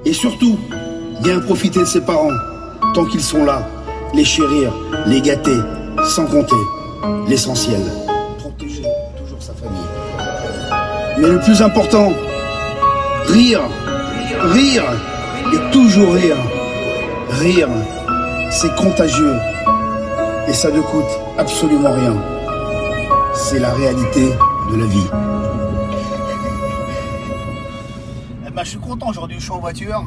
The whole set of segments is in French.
Et surtout, bien profiter de ses parents, tant qu'ils sont là, les chérir, les gâter, sans compter l'essentiel. Protéger toujours sa famille. Mais le plus important, rire, rire, et toujours rire. Rire, c'est contagieux, et ça ne coûte absolument rien. C'est la réalité de la vie. Je suis content aujourd'hui, je suis en voiture.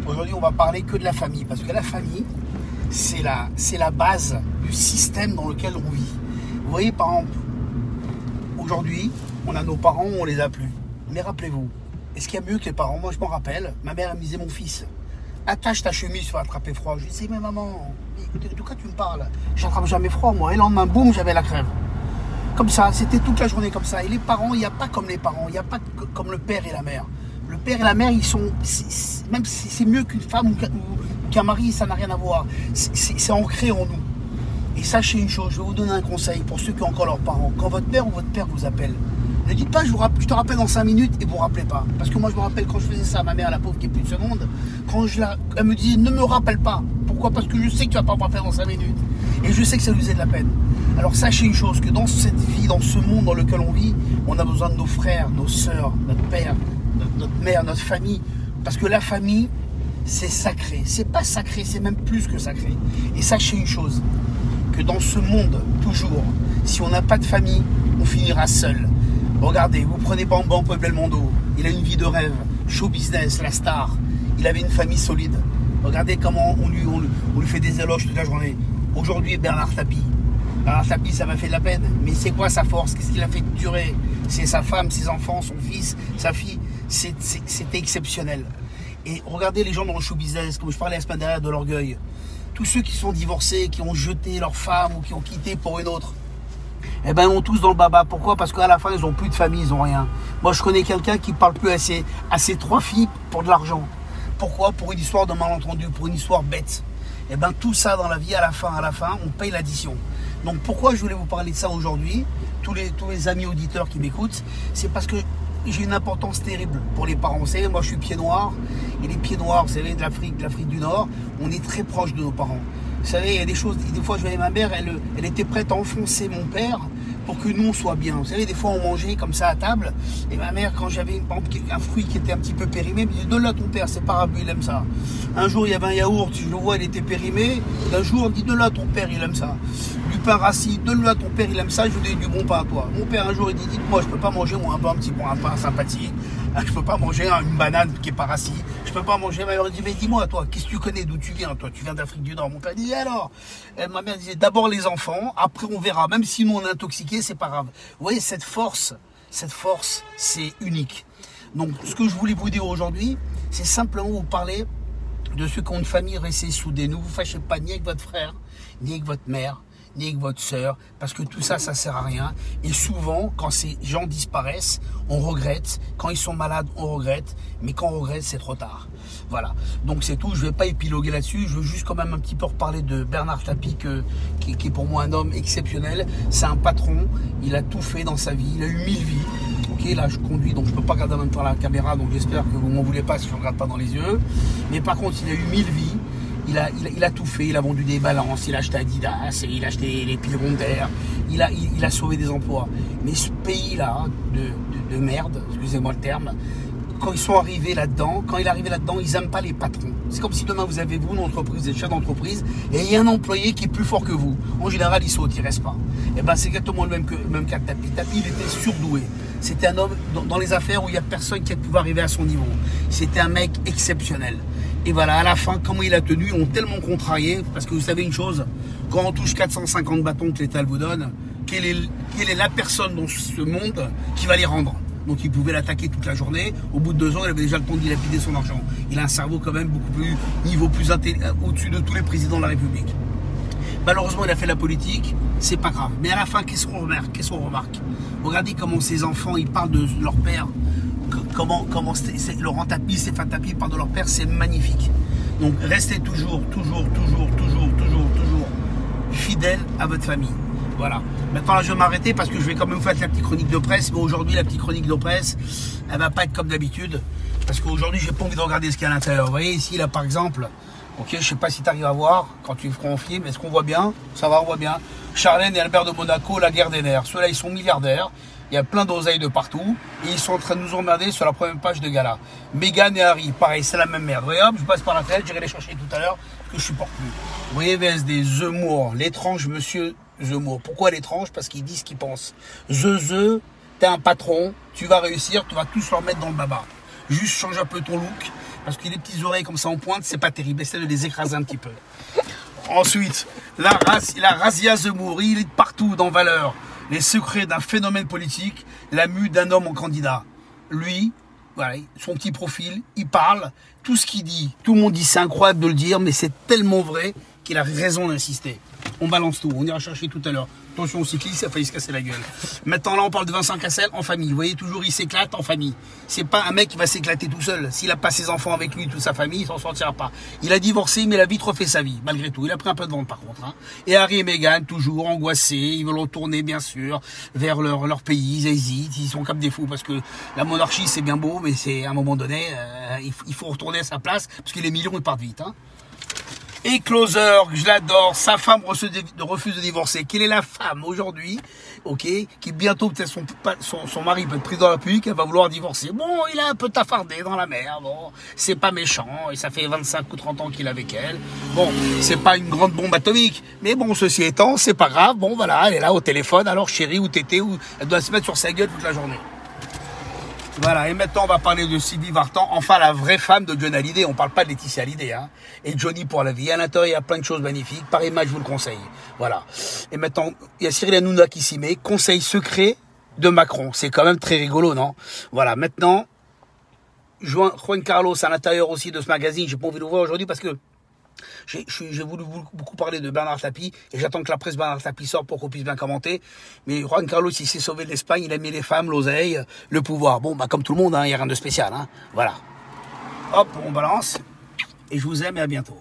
Aujourd'hui, on va parler que de la famille. Parce que la famille, c'est la base du système dans lequel on vit. Vous voyez, par exemple, aujourd'hui, on a nos parents, on les a plus. Mais rappelez-vous, est-ce qu'il y a mieux que les parents? Moi, je m'en rappelle. Ma mère, elle me disait, mon fils, attache ta chemise, tu vas attraper froid. Je disais, mais maman, de quoi tu me parles? J'attrape jamais froid, moi. Et le lendemain, boum, j'avais la crève. Comme ça, c'était toute la journée comme ça. Et les parents, il n'y a pas comme les parents, il n'y a pas comme le père et la mère. Le père et la mère, ils sont, même si c'est mieux qu'une femme ou qu'un mari, ça n'a rien à voir. C'est ancré en nous. Et sachez une chose, je vais vous donner un conseil pour ceux qui ont encore leurs parents. Quand votre mère ou votre père vous appelle, ne dites pas je te rappelle dans 5 minutes et vous ne rappelez pas. Parce que moi je me rappelle quand je faisais ça à ma mère, la pauvre qui est plus de ce monde, quand elle me disait ne me rappelle pas. Pourquoi? Parce que je sais que tu ne vas pas me rappeler dans 5 minutes. Et je sais que ça lui faisait de la peine. Alors sachez une chose, que dans cette vie, dans ce monde dans lequel on vit, on a besoin de nos frères, nos sœurs, notre père, notre mère, notre famille. Parce que la famille, c'est sacré. C'est pas sacré, c'est même plus que sacré. Et sachez une chose, que dans ce monde, toujours, si on n'a pas de famille, on finira seul. Regardez, vous prenez par exemple Belmondo, il a une vie de rêve, show business, la star, il avait une famille solide. Regardez comment on lui fait des éloges toute la journée. Aujourd'hui, Bernard Tapie. Bernard Tapie, ça m'a fait de la peine. Mais c'est quoi sa force? Qu'est-ce qu'il a fait durer? C'est sa femme, ses enfants, son fils, sa fille. C'était exceptionnel. Et regardez les gens dans le show business, comme je parlais la semaine dernière de l'orgueil. Tous ceux qui sont divorcés, qui ont jeté leur femme ou qui ont quitté pour une autre, eh ben, ils ont tous dans le baba. Pourquoi? Parce qu'à la fin, ils n'ont plus de famille, ils n'ont rien. Moi, je connais quelqu'un qui ne parle plus à ses 3 filles pour de l'argent. Pourquoi? Pour une histoire de malentendu, pour une histoire bête. Eh ben, tout ça dans la vie, à la fin, on paye l'addition. Donc, pourquoi je voulais vous parler de ça aujourd'hui, tous les amis auditeurs qui m'écoutent, c'est parce que j'ai une importance terrible pour les parents. Vous savez, moi, je suis pied noir. Et les pieds noirs, vous savez, de l'Afrique du Nord, on est très proche de nos parents. Vous savez, il y a des choses, des fois je voyais ma mère, elle était prête à enfoncer mon père pour que nous on soit bien. Vous savez, des fois on mangeait comme ça à table, et ma mère, quand j'avais un fruit qui était un petit peu périmé, elle me disait donne-le à ton père, c'est pas grave, il aime ça. Un jour il y avait un yaourt, je le vois, il était périmé, d'un jour on me dit donne-le à ton père, il aime ça. Du pain rassis, donne-le à ton père, il aime ça, je vous donne du bon pain à toi. Mon père un jour il dit dites-moi, je peux pas manger moi un pain sympathique, je peux pas manger une banane qui est pas rassis, je peux pas manger. Ma mère dit mais dis-moi toi, qu'est-ce que tu connais, d'où tu viens? Toi tu viens d'Afrique du Nord. Mon père dit alors, ma mère disait d'abord les enfants, après on verra, même si nous on est intoxiqués, c'est pas grave. Vous voyez cette force c'est unique. Donc ce que je voulais vous dire aujourd'hui, c'est simplement vous parler de ceux qui ont une famille restée soudée. Ne vous fâchez pas ni avec votre frère, ni avec votre mère, ni avec votre sœur, parce que tout ça, ça sert à rien. Et souvent, quand ces gens disparaissent, on regrette. Quand ils sont malades, on regrette. Mais quand on regrette, c'est trop tard. Voilà. Donc c'est tout. Je ne vais pas épiloguer là-dessus. Je veux juste quand même un petit peu reparler de Bernard Tapie, qui est pour moi un homme exceptionnel. C'est un patron. Il a tout fait dans sa vie. Il a eu 1000 vies. Ok, là je conduis, donc je ne peux pas regarder en même temps la caméra. Donc j'espère que vous ne m'en voulez pas si je ne regarde pas dans les yeux. Mais par contre, il a eu 1000 vies. Il a tout fait, il a vendu des balances, il a acheté Adidas, il a acheté les pilerons d'air, il a sauvé des emplois. Mais ce pays-là, de merde, excusez-moi le terme, quand ils sont arrivés là-dedans, ils n'aiment pas les patrons. C'est comme si demain vous avez une entreprise, des chefs d'entreprise, et il y a un employé qui est plus fort que vous. En général, il saute, il ne reste pas. Et ben c'est exactement le même cas de Tapie. Tapie, il était surdoué. C'était un homme dans les affaires où il n'y a personne qui a pu arriver à son niveau. C'était un mec exceptionnel. Et voilà, à la fin, comment il a tenu, ils ont tellement contrarié, parce que vous savez une chose, quand on touche 450 bâtons que l'État vous donne, quelle est la personne dans ce monde qui va les rendre? Donc il pouvait l'attaquer toute la journée. Au bout de 2 ans, il avait déjà le temps de dilapider son argent. Il a un cerveau quand même beaucoup plus au-dessus de tous les présidents de la République. Malheureusement, il a fait la politique, c'est pas grave. Mais à la fin, qu'est-ce qu'on remarque? Regardez comment ces enfants, ils parlent de leur père. Comment Laurent Tapie, Stéphane Tapie parlent de leur père, c'est magnifique. Donc restez toujours fidèle à votre famille. Voilà. Maintenant là je vais m'arrêter parce que je vais quand même faire la petite chronique de presse. Mais aujourd'hui la petite chronique de presse, elle va pas être comme d'habitude. Parce qu'aujourd'hui, j'ai pas envie de regarder ce qu'il y a à l'intérieur. Vous voyez ici, là, par exemple, ok, je sais pas si tu arrives à voir quand tu confies, mais est-ce qu'on voit bien? Ça va, on voit bien. Charlène et Albert de Monaco, la guerre des nerfs. Ceux-là, ils sont milliardaires. Il y a plein d'oseilles de partout. Et ils sont en train de nous emmerder sur la première page de gala. Meghan et Harry, pareil, c'est la même merde. Vous voyez, hop, je passe par la fenêtre, j'irai les chercher tout à l'heure, parce que je supporte plus. Vous voyez, VSD, Zemmour, l'étrange monsieur Zemmour. Pourquoi l'étrange? Parce qu'il dit ce qu'il pense. T'es un patron, tu vas réussir, tu vas tous leur mettre dans le baba. Juste change un peu ton look, parce que les petites oreilles comme ça en pointe, c'est pas terrible. Essaie de les écraser un petit peu. Ensuite, la razzia Zemmour, il est partout dans Valeurs. Les secrets d'un phénomène politique, la mue d'un homme en candidat. Lui, voilà, son petit profil, il parle, tout ce qu'il dit, tout le monde dit c'est incroyable de le dire, mais c'est tellement vrai qu'il a raison d'insister. On balance tout, on ira chercher tout à l'heure. Attention au cycliste, ça a failli se casser la gueule. Maintenant là, on parle de Vincent Cassel en famille. Vous voyez, toujours il s'éclate en famille. C'est pas un mec qui va s'éclater tout seul. S'il a pas ses enfants avec lui, toute sa famille, il s'en sortira pas. Il a divorcé, mais il a vite refait sa vie, malgré tout. Il a pris un peu de vent par contre. Hein. Et Harry et Meghan, toujours angoissés, ils veulent retourner bien sûr vers leur pays, ils hésitent, ils sont comme des fous parce que la monarchie c'est bien beau, mais c'est à un moment donné, il faut retourner à sa place parce que les millions ils partent vite. Hein. Et Closer, je l'adore, sa femme refuse de divorcer. Quelle est la femme aujourd'hui, ok, qui bientôt peut-être son mari peut être président de la République, elle va vouloir divorcer. Bon, il a un peu tafardé dans la mer, bon, c'est pas méchant, et ça fait 25 ou 30 ans qu'il est avec elle. Bon, c'est pas une grande bombe atomique, mais bon, ceci étant, c'est pas grave, bon voilà, elle est là au téléphone, alors chérie ou tété, ou elle doit se mettre sur sa gueule toute la journée. Voilà, et maintenant on va parler de Sylvie Vartan, enfin la vraie femme de Johnny Hallyday, on parle pas de Laetitia Hallyday, hein. Et Johnny pour la vie, à l'intérieur il y a plein de choses magnifiques, pareil match je vous le conseille, voilà. Et maintenant, il y a Cyril Hanouna qui s'y met, conseil secret de Macron, c'est quand même très rigolo, non? Voilà, maintenant, Juan Carlos à l'intérieur aussi de ce magazine, j'ai pas envie de l'ouvrir aujourd'hui parce que j'ai voulu beaucoup parler de Bernard Tapie et j'attends que la presse Bernard Tapie sorte pour qu'on puisse bien commenter. Mais Juan Carlos, il s'est sauvé de l'Espagne, il a mis les femmes, l'oseille, le pouvoir. Bon, bah comme tout le monde, hein, il n'y a rien de spécial. Hein. Voilà. Hop, on balance. Et je vous aime et à bientôt.